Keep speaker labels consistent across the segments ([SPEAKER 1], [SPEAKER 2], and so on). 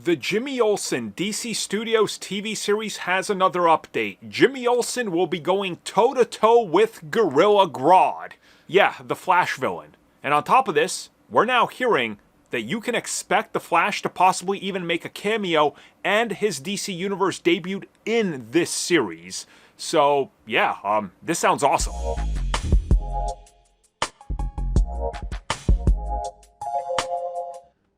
[SPEAKER 1] The Jimmy Olsen DC Studios TV series has another update. Jimmy Olsen will be going toe-to-toe with Gorilla Grodd. Yeah, the Flash villain. And on top of this, we're now hearing that you can expect the Flash to possibly even make a cameo and his DC Universe debut in this series. So, yeah, this sounds awesome.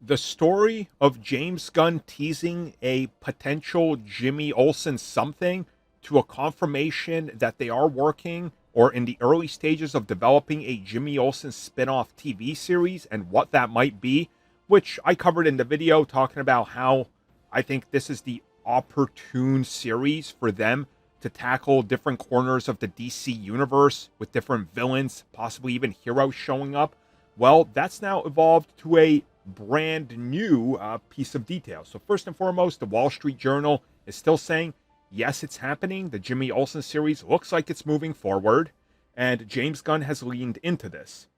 [SPEAKER 1] The story of James Gunn teasing a potential Jimmy Olsen something to a confirmation that they are working or in the early stages of developing a Jimmy Olsen spin-off TV series and what that might be, which I covered in the video talking about how I think this is the opportune series for them to tackle different corners of the DC universe with different villains, possibly even heroes showing up. Well, that's now evolved to a brand new piece of detail. So first and foremost, the Wall Street Journal is still saying, yes, it's happening. The Jimmy Olsen series looks like it's moving forward, and James Gunn has leaned into this.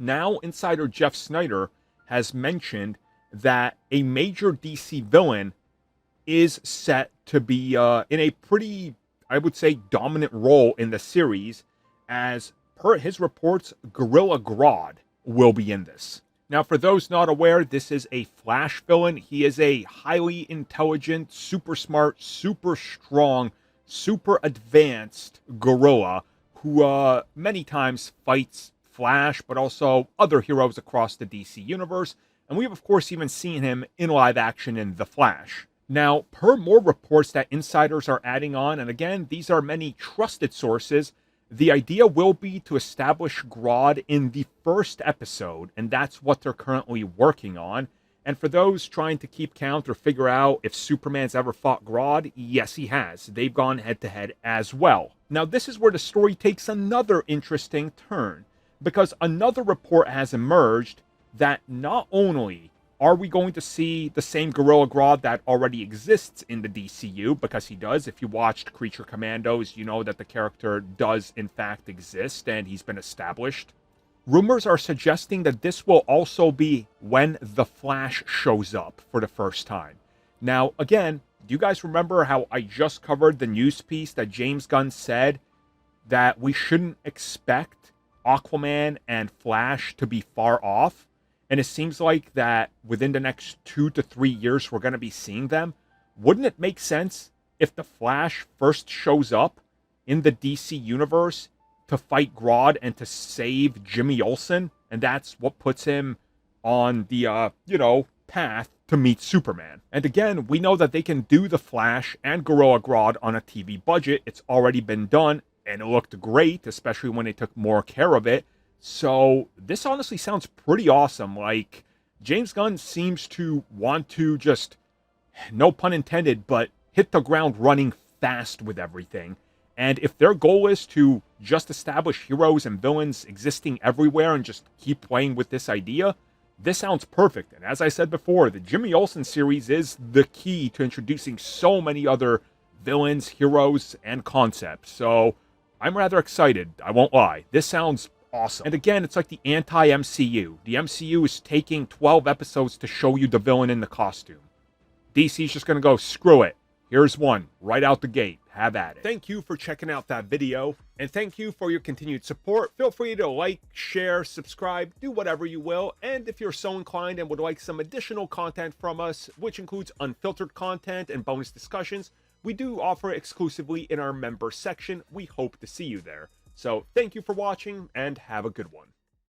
[SPEAKER 1] Now, insider Jeff Snyder has mentioned that a major DC villain is set to be in a pretty, I would say, dominant role in the series, as per his reports, Gorilla Grodd will be in this. Now, for those not aware, this is a Flash villain. He is a highly intelligent, super smart, super strong, super advanced gorilla who many times fights Flash, but also other heroes across the DC universe. And we've, of course, even seen him in live action in The Flash. Now, per more reports that insiders are adding on, and again, these are many trusted sources, the idea will be to establish Grodd in the first episode, and that's what they're currently working on. And for those trying to keep count or figure out if Superman's ever fought Grodd, yes, he has. They've gone head-to-head as well. Now, this is where the story takes another interesting turn, because another report has emerged that not only are we going to see the same Gorilla Grodd that already exists in the DCU, because he does. If you watched Creature Commandos, you know that the character does in fact exist and he's been established. Rumors are suggesting that this will also be when the Flash shows up for the first time. Now, again, do you guys remember how I just covered the news piece that James Gunn said that we shouldn't expect Aquaman and Flash to be far off? And it seems like that within the next 2 to 3 years, we're going to be seeing them. Wouldn't it make sense if the Flash first shows up in the DC universe to fight Grodd and to save Jimmy Olsen? And that's what puts him on the, path to meet Superman. And again, we know that they can do the Flash and Gorilla Grodd on a TV budget. It's already been done, and it looked great, especially when they took more care of it. So this honestly sounds pretty awesome. Like, James Gunn seems to want to just, no pun intended, but hit the ground running fast with everything. And if their goal is to just establish heroes and villains existing everywhere and just keep playing with this idea, this sounds perfect. And as I said before, the Jimmy Olsen series is the key to introducing so many other villains, heroes, and concepts. So I'm rather excited, I won't lie. This sounds awesome. And again, it's like the anti-MCU. The MCU is taking 12 episodes to show you the villain in the costume. DC's just going to go, screw it. Here's one, right out the gate. Have at it. Thank you for checking out that video, and thank you for your continued support. Feel free to like, share, subscribe, do whatever you will. And if you're so inclined and would like some additional content from us, which includes unfiltered content and bonus discussions, we do offer it exclusively in our member section. We hope to see you there. So thank you for watching, and have a good one.